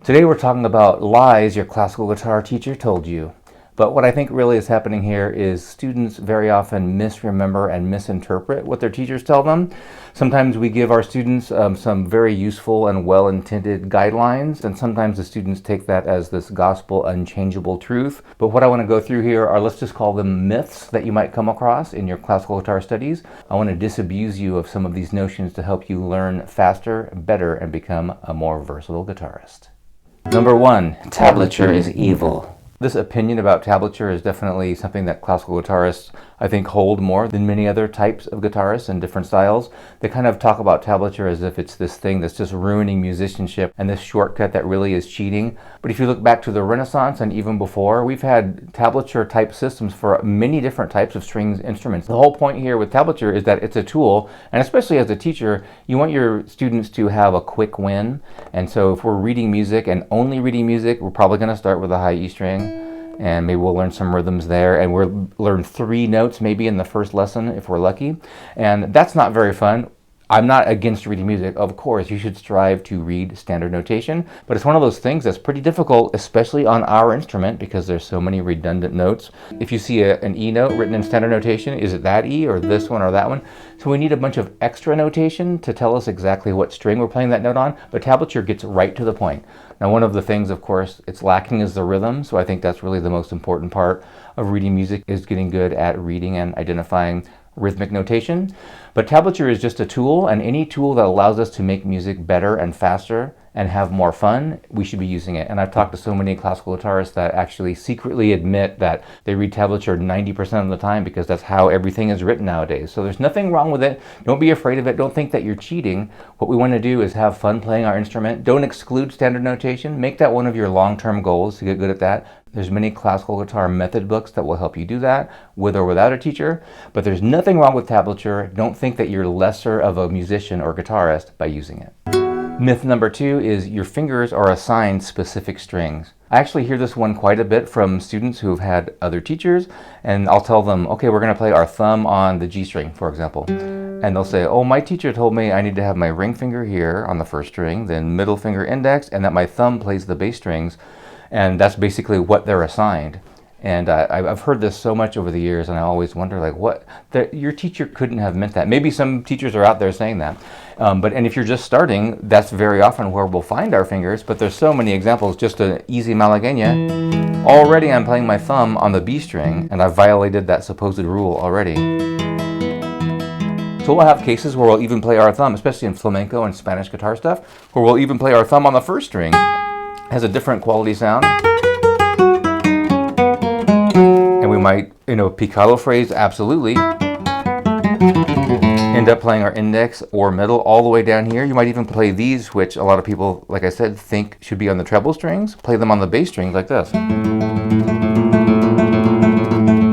Today we're talking about lies your classical guitar teacher told you. But what I think really is happening here is students very often misremember and misinterpret what their teachers tell them. Sometimes we give our students some very useful and well-intended guidelines, and sometimes the students take that as this gospel unchangeable truth. But what I want to go through here are, let's just call them myths that you might come across in your classical guitar studies. I want to disabuse you of some of these notions to help you learn faster, better, and become a more versatile guitarist. Number 1, tablature is evil. This opinion about tablature is definitely something that classical guitarists, I think, hold more than many other types of guitarists in different styles. They kind of talk about tablature as if it's this thing that's just ruining musicianship and this shortcut that really is cheating. But if you look back to the Renaissance and even before, we've had tablature type systems for many different types of strings instruments. The whole point here with tablature is that it's a tool, and especially as a teacher, you want your students to have a quick win. And so if we're reading music and only reading music, we're probably going to start with a high E string. And maybe we'll learn some rhythms there, and we'll learn 3 notes maybe in the first lesson if we're lucky. And that's not very fun. I'm not against reading music. Of course, you should strive to read standard notation, but it's one of those things that's pretty difficult, especially on our instrument, because there's so many redundant notes. If you see an E note written in standard notation, is it that E or this one or that one? So we need a bunch of extra notation to tell us exactly what string we're playing that note on, but tablature gets right to the point. Now, one of the things, of course, it's lacking is the rhythm, so I think that's really the most important part of reading music, is getting good at reading and identifying rhythmic notation. But tablature is just a tool, and any tool that allows us to make music better and faster and have more fun, we should be using it. And I've talked to so many classical guitarists that actually secretly admit that they read tablature 90% of the time because that's how everything is written nowadays. So there's nothing wrong with it. Don't be afraid of it. Don't think that you're cheating. What we want to do is have fun playing our instrument. Don't exclude standard notation. Make that one of your long-term goals to get good at that. There's many classical guitar method books that will help you do that, with or without a teacher. But there's nothing wrong with tablature. Don't think that you're lesser of a musician or guitarist by using it. Myth number 2 is your fingers are assigned specific strings. I actually hear this one quite a bit from students who have had other teachers, and I'll tell them, okay, we're going to play our thumb on the G string, for example. And they'll say, oh, my teacher told me I need to have my ring finger here on the first string, then middle finger index, and that my thumb plays the bass strings. And that's basically what they're assigned. And I've heard this so much over the years, and I always wonder, like, what? Your teacher couldn't have meant that. Maybe some teachers are out there saying that. And if you're just starting, that's very often where we'll find our fingers. But there's so many examples. Just an easy malagueña. Already I'm playing my thumb on the B string, and I've violated that supposed rule already. So we'll have cases where we'll even play our thumb, especially in flamenco and Spanish guitar stuff, where we'll even play our thumb on the first string. It has a different quality sound. And we might, picado phrase, absolutely. End up playing our index or middle all the way down here. You might even play these, which a lot of people, like I said, think should be on the treble strings. Play them on the bass strings like this.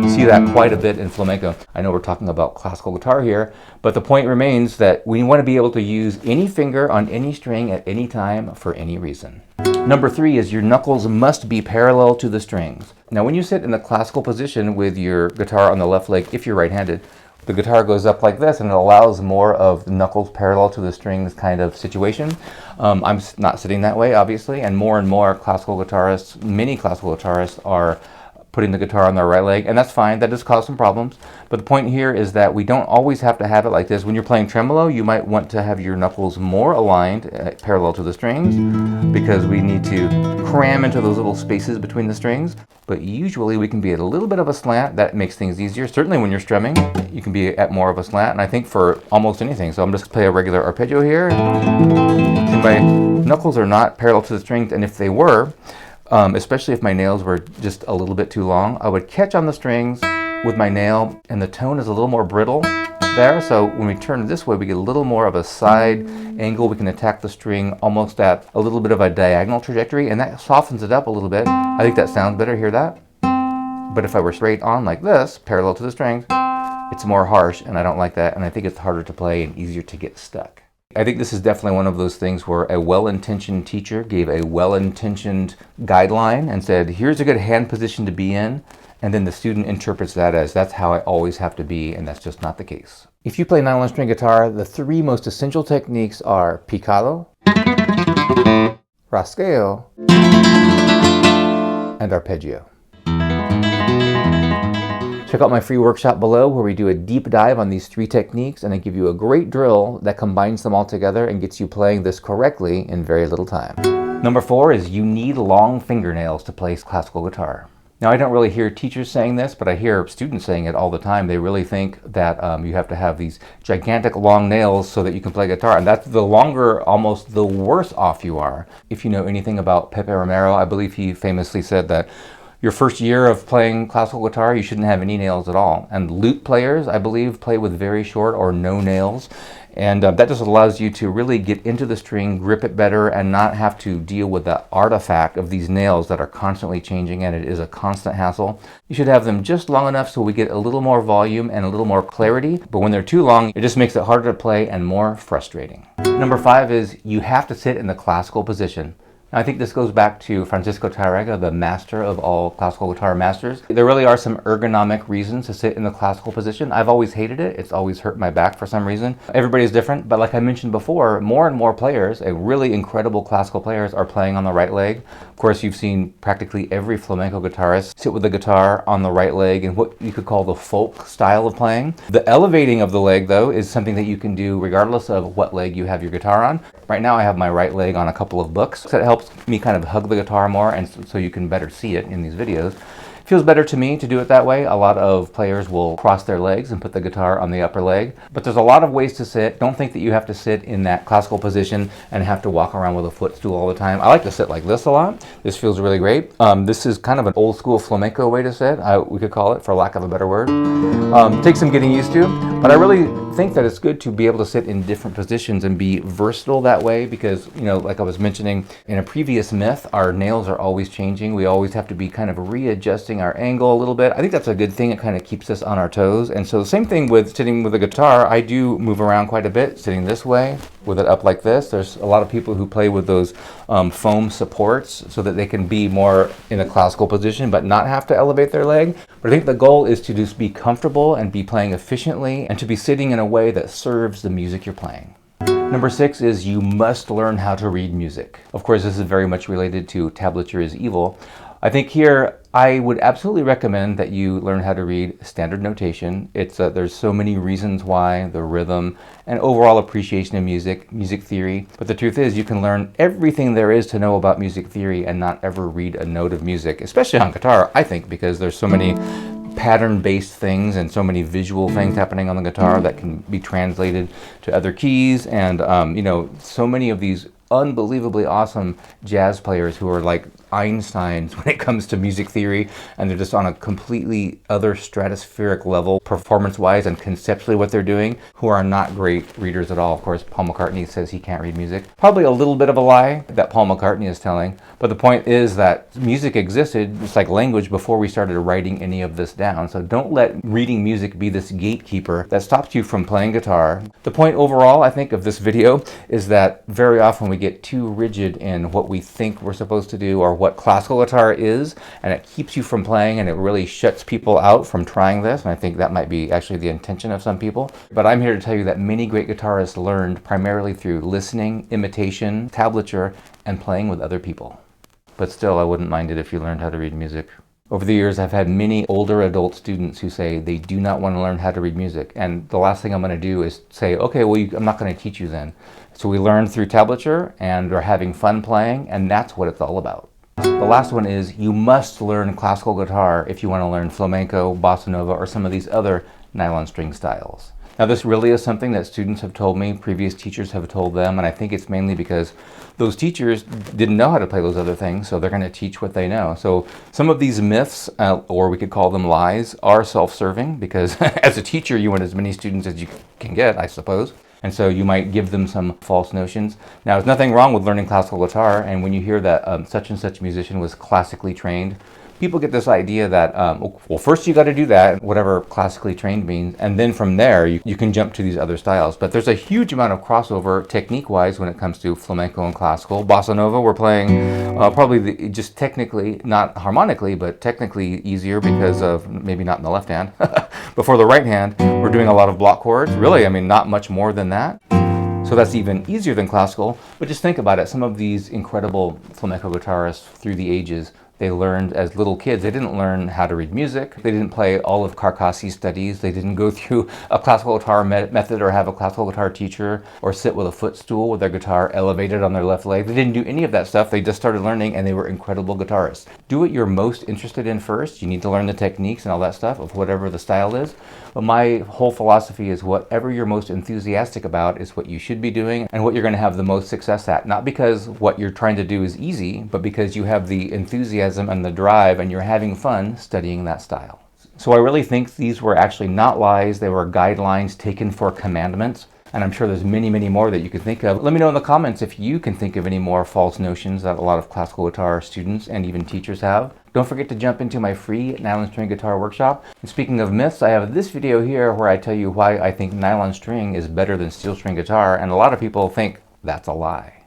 You see that quite a bit in flamenco. I know we're talking about classical guitar here, but the point remains that we want to be able to use any finger on any string at any time for any reason. Number 3 is your knuckles must be parallel to the strings. Now, when you sit in the classical position with your guitar on the left leg, if you're right-handed, the guitar goes up like this, and it allows more of the knuckles parallel to the strings kind of situation. I'm not sitting that way, obviously, and more classical guitarists, many classical guitarists, are putting the guitar on their right leg, and that's fine. That does cause some problems. But the point here is that we don't always have to have it like this. When you're playing tremolo, you might want to have your knuckles more aligned, parallel to the strings, because we need to cram into those little spaces between the strings. But usually we can be at a little bit of a slant. That makes things easier. Certainly when you're strumming, you can be at more of a slant, and I think for almost anything. So I'm just going to play a regular arpeggio here. See, my knuckles are not parallel to the strings, and if they were, especially if my nails were just a little bit too long, I would catch on the strings with my nail, and the tone is a little more brittle there. So when we turn this way, we get a little more of a side angle. We can attack the string almost at a little bit of a diagonal trajectory, and that softens it up a little bit. I think that sounds better. Hear that? But if I were straight on like this, parallel to the strings, it's more harsh, and I don't like that, and I think it's harder to play and easier to get stuck. I think this is definitely one of those things where a well-intentioned teacher gave a well-intentioned guideline and said, here's a good hand position to be in, and then the student interprets that as, that's how I always have to be, and that's just not the case. If you play nylon string guitar, the 3 most essential techniques are picado, frasceo, and arpeggio. Check out my free workshop below where we do a deep dive on these 3 techniques and I give you a great drill that combines them all together and gets you playing this correctly in very little time. Number 4 is you need long fingernails to play classical guitar. Now, I don't really hear teachers saying this, but I hear students saying it all the time. They really think that you have to have these gigantic long nails so that you can play guitar. And that's the longer, almost the worse off you are. If you know anything about Pepe Romero, I believe he famously said that your first year of playing classical guitar, you shouldn't have any nails at all. And lute players, I believe, play with very short or no nails. And that just allows you to really get into the string, grip it better, and not have to deal with the artifact of these nails that are constantly changing, and it is a constant hassle. You should have them just long enough so we get a little more volume and a little more clarity, but when they're too long, it just makes it harder to play and more frustrating. Number 5 is you have to sit in the classical position. I think this goes back to Francisco Tárrega, the master of all classical guitar masters. There really are some ergonomic reasons to sit in the classical position. I've always hated it. It's always hurt my back for some reason. Everybody's different, but like I mentioned before, more and more players, really incredible classical players, are playing on the right leg. Of course, you've seen practically every flamenco guitarist sit with the guitar on the right leg in what you could call the folk style of playing. The elevating of the leg, though, is something that you can do regardless of what leg you have your guitar on. Right now, I have my right leg on a couple of books. That helps me kind of hug the guitar more, and so you can better see it in these videos. It feels better to me to do it that way. A lot of players will cross their legs and put the guitar on the upper leg, but there's a lot of ways to sit. Don't think that you have to sit in that classical position and have to walk around with a footstool all the time. I like to sit like this a lot. This feels really great. This is kind of an old school flamenco way to sit, we could call it, for lack of a better word. Takes some getting used to, but I really think that it's good to be able to sit in different positions and be versatile that way because, you know, like I was mentioning in a previous myth, our nails are always changing. We always have to be kind of readjusting our angle a little bit. I think that's a good thing. It kind of keeps us on our toes. And so the same thing with sitting with a guitar. I do move around quite a bit, sitting this way with it up like this. There's a lot of people who play with those foam supports so that they can be more in a classical position but not have to elevate their leg. But I think the goal is to just be comfortable and be playing efficiently and to be sitting in a way that serves the music you're playing. Number 6 is you must learn how to read music. Of course, this is very much related to tablature is evil. I think here I would absolutely recommend that you learn how to read standard notation. There's so many reasons why, the rhythm, and overall appreciation of music, music theory. But the truth is you can learn everything there is to know about music theory and not ever read a note of music, especially on guitar, I think, because there's so many pattern-based things and so many visual things happening on the guitar that can be translated to other keys, and so many of these unbelievably awesome jazz players who are like Einsteins when it comes to music theory, and they're just on a completely other stratospheric level performance-wise and conceptually what they're doing, who are not great readers at all. Of course, Paul McCartney says he can't read music. Probably a little bit of a lie that Paul McCartney is telling, but the point is that music existed, just like language, before we started writing any of this down. So don't let reading music be this gatekeeper that stops you from playing guitar. The point overall, I think, of this video is that very often we get too rigid in what we think we're supposed to do or what classical guitar is, and it keeps you from playing, and it really shuts people out from trying this, and I think that might be actually the intention of some people. But I'm here to tell you that many great guitarists learned primarily through listening, imitation, tablature, and playing with other people. But still, I wouldn't mind it if you learned how to read music. Over the years, I've had many older adult students who say they do not want to learn how to read music, and the last thing I'm going to do is say, okay, well, I'm not going to teach you then. So we learn through tablature and are having fun playing, and that's what it's all about. The last one is you must learn classical guitar if you want to learn flamenco, bossa nova, or some of these other nylon string styles. Now, this really is something that students have told me, previous teachers have told them, and I think it's mainly because those teachers didn't know how to play those other things, so they're going to teach what they know. So some of these myths, or we could call them lies, are self-serving because as a teacher, you want as many students as you can get, I suppose. And so you might give them some false notions. Now, there's nothing wrong with learning classical guitar, and when you hear that such and such musician was classically trained, people get this idea that, well, first you got to do that, whatever classically trained means, and then from there you can jump to these other styles. But there's a huge amount of crossover technique-wise when it comes to flamenco and classical. Bossa nova, we're playing probably just technically, not harmonically, but technically easier because of maybe not in the left hand. But for the right hand, we're doing a lot of block chords. Really, I mean, not much more than that. So that's even easier than classical, but just think about it. Some of these incredible flamenco guitarists through the ages, they learned as little kids. They didn't learn how to read music. They didn't play all of Carcassi's studies. They didn't go through a classical guitar method or have a classical guitar teacher or sit with a footstool with their guitar elevated on their left leg. They didn't do any of that stuff. They just started learning and they were incredible guitarists. Do what you're most interested in first. You need to learn the techniques and all that stuff of whatever the style is. But my whole philosophy is whatever you're most enthusiastic about is what you should be doing and what you're going to have the most success at. Not because what you're trying to do is easy, but because you have the enthusiasm and the drive and you're having fun studying that style. So I really think these were actually not lies. They were guidelines taken for commandments. And I'm sure there's many, many more that you can think of. Let me know in the comments if you can think of any more false notions that a lot of classical guitar students and even teachers have. Don't forget to jump into my free nylon string guitar workshop. And speaking of myths, I have this video here where I tell you why I think nylon string is better than steel string guitar, and a lot of people think that's a lie.